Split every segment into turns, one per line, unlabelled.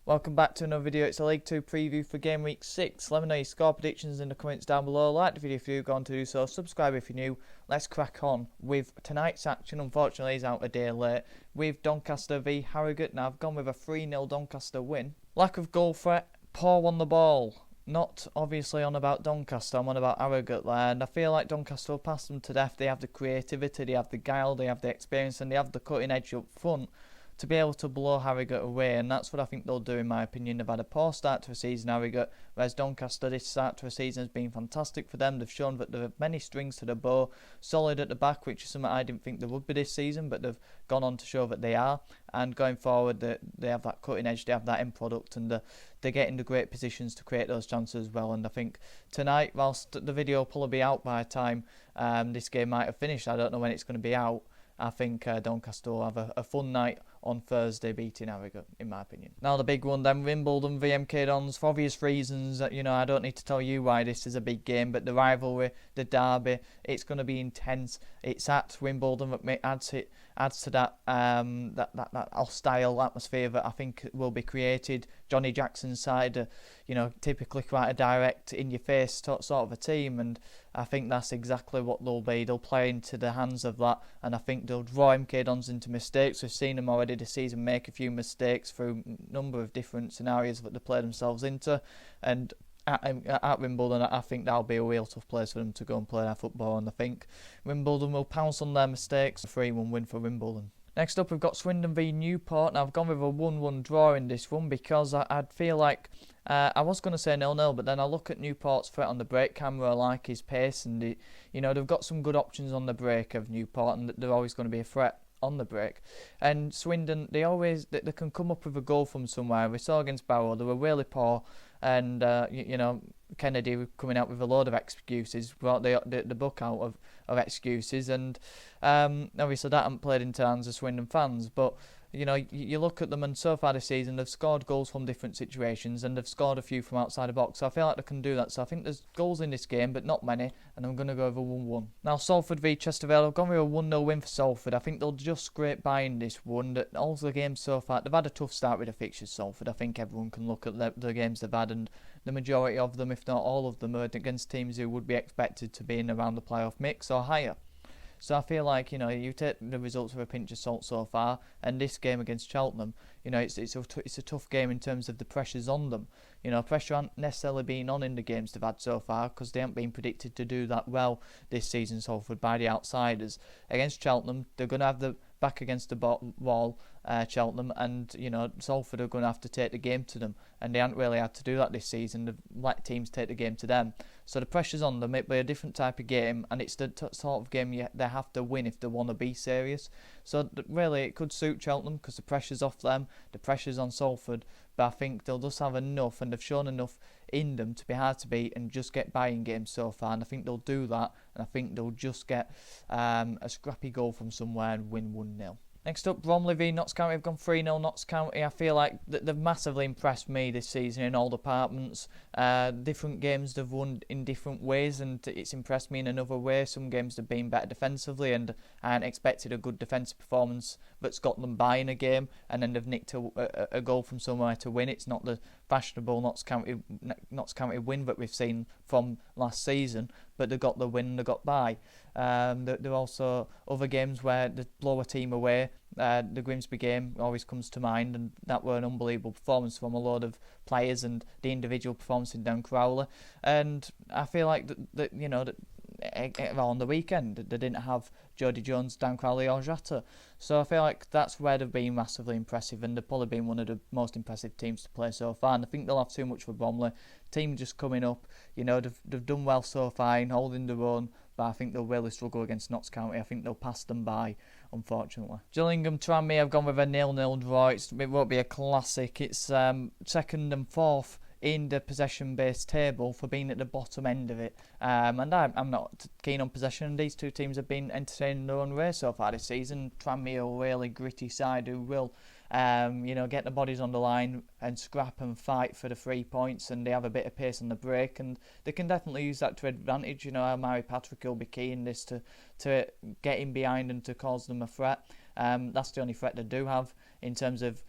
Welcome back to another video. It's a League 2 preview for Game Week 6. Let me know your score predictions in the comments down below. Like the video if you've gone to do so. Subscribe if you're new. Let's crack on with tonight's action. Unfortunately, it's out a day late with Doncaster v Harrogate. Now, I've gone with a 3-0 Doncaster win. Lack of goal threat, poor on the ball. Not obviously on about Doncaster, I'm on about Harrogate there, and I feel like Doncaster will pass them to death. They have the creativity, they have the guile, they have the experience, and they have the cutting edge up front to be able to blow Harrogate away, and that's what I think they'll do in my opinion. They've had a poor start to a season, Harrogate, whereas Doncaster, this start to a season has been fantastic for them. They've shown that they have many strings to the bow, solid at the back, which is something I didn't think they would be this season, but they've gone on to show that they are, and going forward they have that cutting edge, they have that end product, and they're getting the great positions to create those chances as well. And I think tonight, whilst the video will probably be out by the time this game might have finished, I don't know when it's going to be out, I think Doncaster will have a fun night on Thursday beating Harrogate, in my opinion. Now the big one then, Wimbledon v MK Dons, for obvious reasons. I don't need to tell you why this is a big game, but the rivalry, the derby, it's going to be intense. It's at Wimbledon, that adds to that that hostile atmosphere that I think will be created. Johnny Jackson's side, typically quite a direct, in-your-face sort of a team, and I think that's exactly what they'll be. They'll play into the hands of that, and I think they'll draw MK Dons into mistakes. We've seen them already this season make a few mistakes through a number of different scenarios that they play themselves into, and at Wimbledon, I think that'll be a real tough place for them to go and play their football, and I think Wimbledon will pounce on their mistakes. A 3-1 win for Wimbledon. Next up, we've got Swindon v Newport. Now, I've gone with a 1-1 draw in this one because I'd feel like I was going to say 0-0, but then I look at Newport's threat on the break. Camera, I like his pace, and they've got some good options on the break of Newport, and they're always going to be a threat on the break. And Swindon, they can come up with a goal from somewhere. We saw against Barrow, they were really poor, and Kennedy coming out with a load of excuses, brought the book out of excuses, and obviously that hasn't played into the hands of Swindon fans, but you look at them, and so far this season they've scored goals from different situations, and they've scored a few from outside the box, so I feel like they can do that. So I think there's goals in this game, but not many, and I'm going to go over 1-1. Now Salford v Chesterfield, I've gone with a 1-0 win for Salford. I think they'll just scrape by in this one. All the games so far, they've had a tough start with the fixtures, Salford. I think everyone can look at the games they've had, and the majority of them, if not all of them, are against teams who would be expected to be in around the playoff mix or higher. So I feel like, you take the results with a pinch of salt so far, and this game against Cheltenham, it's a tough game in terms of the pressures on them. Pressure hasn't necessarily been on in the games they've had so far, because they haven't been predicted to do that well this season, Salford, by the outsiders. Against Cheltenham, they're going to have the back against the wall, Cheltenham, and Salford are going to have to take the game to them, and they haven't really had to do that this season. They've let teams take the game to them, so the pressure's on them. It'll be a different type of game, and it's the sort of game they have to win if they want to be serious. So really it could suit Cheltenham because the pressure's off them, the pressure's on Salford, but I think they'll just have enough, and they've shown enough in them to be hard to beat and just get by in games so far, and I think they'll do that, and I think they'll just get a scrappy goal from somewhere and win 1-0. Next up, Bromley v Notts County. I've gone 3-0 Notts County. I feel like they've massively impressed me this season in all departments. Different games they've won in different ways, and it's impressed me in another way. Some games they've been better defensively, and I hadn't expected a good defensive performance that's got them by in a game, and then they've nicked a goal from somewhere to win. It's not the fashionable Notts County win that we've seen from last season, but they got the win, they got by. There are also other games where they blow a team away. The Grimsby game always comes to mind, and that were an unbelievable performance from a load of players, and the individual performance in Dan Crowley. And I feel like that on the weekend they didn't have Jody Jones, Dan Crowley or Jota, so I feel like that's where they've been massively impressive, and they've probably been one of the most impressive teams to play so far, and I think they'll have too much for Bromley. Team just coming up, they've done well so far in holding their own, but I think they'll really struggle against Notts County. I think they'll pass them by, unfortunately. Gillingham Tranmere, I've gone with a 0-0 draw. It won't be a classic. It's second and fourth in the possession-based table for being at the bottom end of it. And I'm not keen on possession. These two teams have been entertaining in their own way so far this season. Tranmere, a really gritty side who will get the bodies on the line and scrap and fight for the 3 points, and they have a bit of pace on the break, and they can definitely use that to advantage. Mary Patrick will be key in this to get in behind and to cause them a threat. That's the only threat they do have in terms of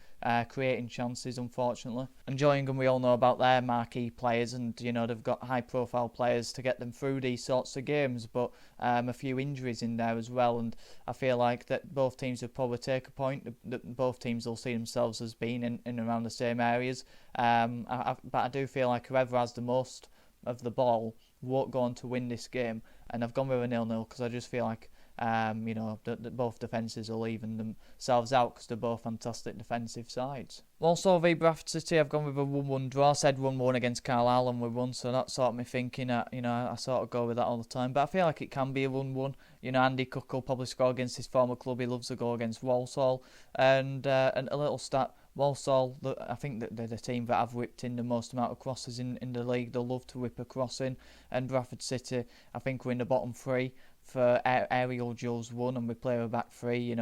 creating chances, unfortunately. And Gillingham, we all know about their marquee players, and they've got high-profile players to get them through these sorts of games, but a few injuries in there as well, and I feel like that both teams would probably take a point. That both teams will see themselves as being in and around the same areas, but I do feel like whoever has the most of the ball won't go on to win this game, and I've gone with a 0-0 because I just feel like both defences will even themselves out because they're both fantastic defensive sides. Also, v Bradford City, I've gone with a 1-1 draw. I said 1-1 against Carlisle and we won, so that's sort of me thinking that, I sort of go with that all the time. But I feel like it can be a 1-1. Andy Cook will probably score against his former club. He loves to go against Walsall. And a little stat, Walsall, I think that they're the team that have whipped in the most amount of crosses in the league. They'll love to whip a cross in. And Bradford City, I think we're in the bottom three for aerial duels won, and we play a back three.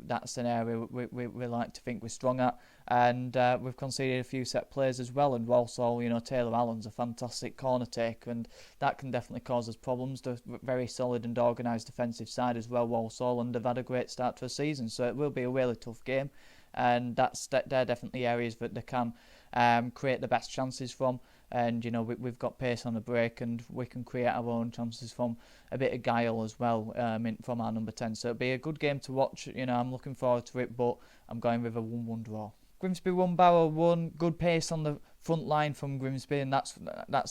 That's an area we like to think we're strong at, and we've conceded a few set plays as well. And Walsall, Taylor Allen's a fantastic corner taker, and that can definitely cause us problems. They're very solid and organised defensive side as well, Walsall, and they've had a great start to the season, so it will be a really tough game, and they're definitely areas that they can create the best chances from. And we've got pace on the break, and we can create our own chances from a bit of guile as well from our number 10. So it'll be a good game to watch. I'm looking forward to it, but I'm going with a 1-1 draw. Grimsby 1, Barrow 1. Good pace on the front line from Grimsby, and that's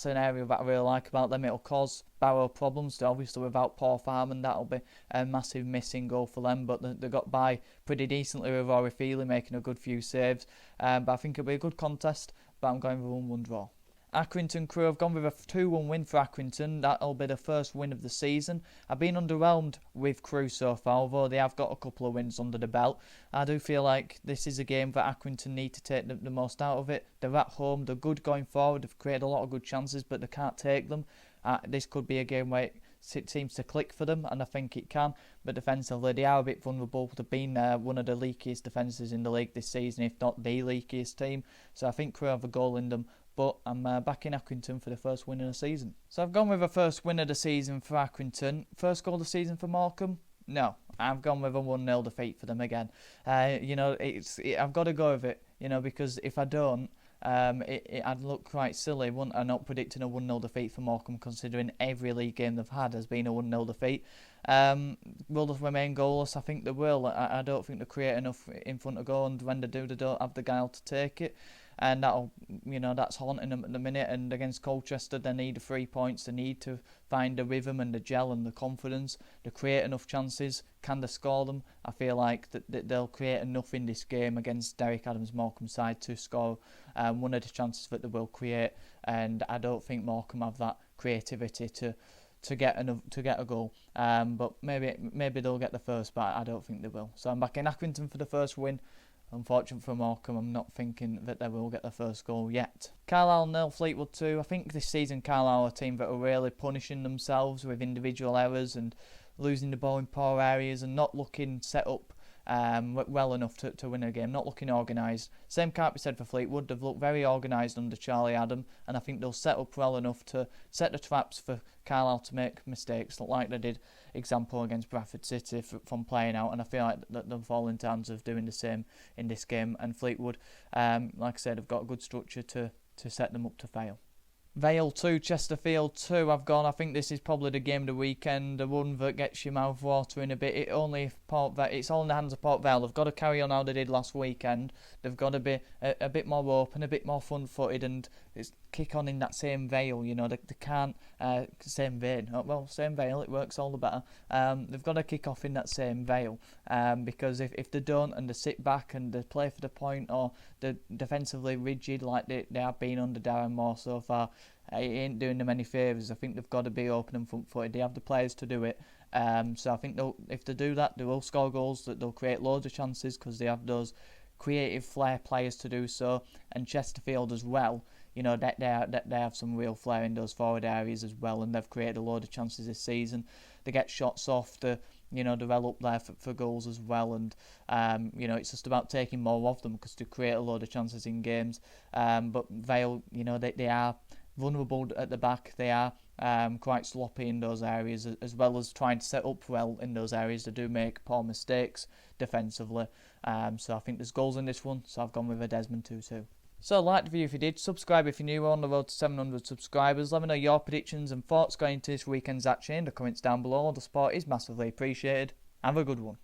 an area that I really like about them. It'll cause Barrow problems, obviously without Paul Farm, and that'll be a massive missing goal for them. But they got by pretty decently with Rory Feely making a good few saves. But I think it'll be a good contest, but I'm going with a 1-1 draw. Accrington Crew, I've gone with a 2-1 win for Accrington. That'll be the first win of the season. I've been underwhelmed with Crew so far, although they have got a couple of wins under the belt. I do feel like this is a game that Accrington need to take the most out of it. They're at home, they're good going forward, they've created a lot of good chances, but they can't take them. This could be a game where it seems to click for them, and I think it can. But defensively, they are a bit vulnerable. They've been one of the leakiest defences in the league this season, if not the leakiest team. So I think Crew have a goal in them. But I'm backing Accrington for the first win of the season. So I've gone with a first win of the season for Accrington. First goal of the season for Morecambe? No. I've gone with a 1-0 defeat for them again. I've got to go with it, because if I don't, I'd look quite silly, wouldn't I, not predicting a 1-0 defeat for Morecambe, considering every league game they've had has been a 1-0 defeat. Will they remain goalless? I think they will. I don't think they create enough in front of goal, and when they do, they don't have the guile to take it. And that's haunting them at the minute. And against Colchester, they need the 3 points. They need to find the rhythm and the gel and the confidence to create enough chances. Can they score them? I feel like that they'll create enough in this game against Derek Adams' Morecambe side to score one of the chances that they will create. And I don't think Morecambe have that creativity to get a goal. But maybe they'll get the first, but I don't think they will. So I'm backing Accrington for the first win. Unfortunate for Morecambe, I'm not thinking that they will get the first goal yet. Carlisle 0, Fleetwood 2. I think this season Carlisle are a team that are really punishing themselves with individual errors and losing the ball in poor areas and not looking set up well enough to win a game, not looking organised. Same can't be said for Fleetwood. They've looked very organised under Charlie Adam, and I think they'll set up well enough to set the traps for Carlisle to make mistakes like they did, example, against Bradford City from playing out, and I feel like that they'll fall in terms of doing the same in this game. And Fleetwood, like I said, have got a good structure to set them up to fail. Vale 2, Chesterfield 2. I think this is probably the game of the weekend, the one that gets your mouth watering a bit. It's all in the hands of Port Vale. They've got to carry on how they did last weekend. They've got to be a bit more open, a bit more front-footed, and kick on in that same veil. They can't same vein. Well, same veil. It works all the better. They've got to kick off in that same veil because if they don't and they sit back and they play for the point, or they're defensively rigid like they have been under Darren Moore so far, it ain't doing them any favours. I think they've got to be open and front-footed. They have the players to do it. So I think if they do that, they will score goals. That they'll create loads of chances because they have those creative flair players to do so. And Chesterfield as well. They have some real flair in those forward areas as well, and they've created a load of chances this season. They get shots off, they're well up there for goals as well, and it's just about taking more of them because they create a load of chances in games. But Vale, they are vulnerable at the back. They are quite sloppy in those areas, as well as trying to set up well in those areas. They do make poor mistakes defensively, So I think there's goals in this one, so I've gone with a Desmond Tutu. So like the video if you did, subscribe if you're new. We're on the road to 700 subscribers. Let me know your predictions and thoughts going into this weekend's action in the comments down below. The support is massively appreciated. Have a good one.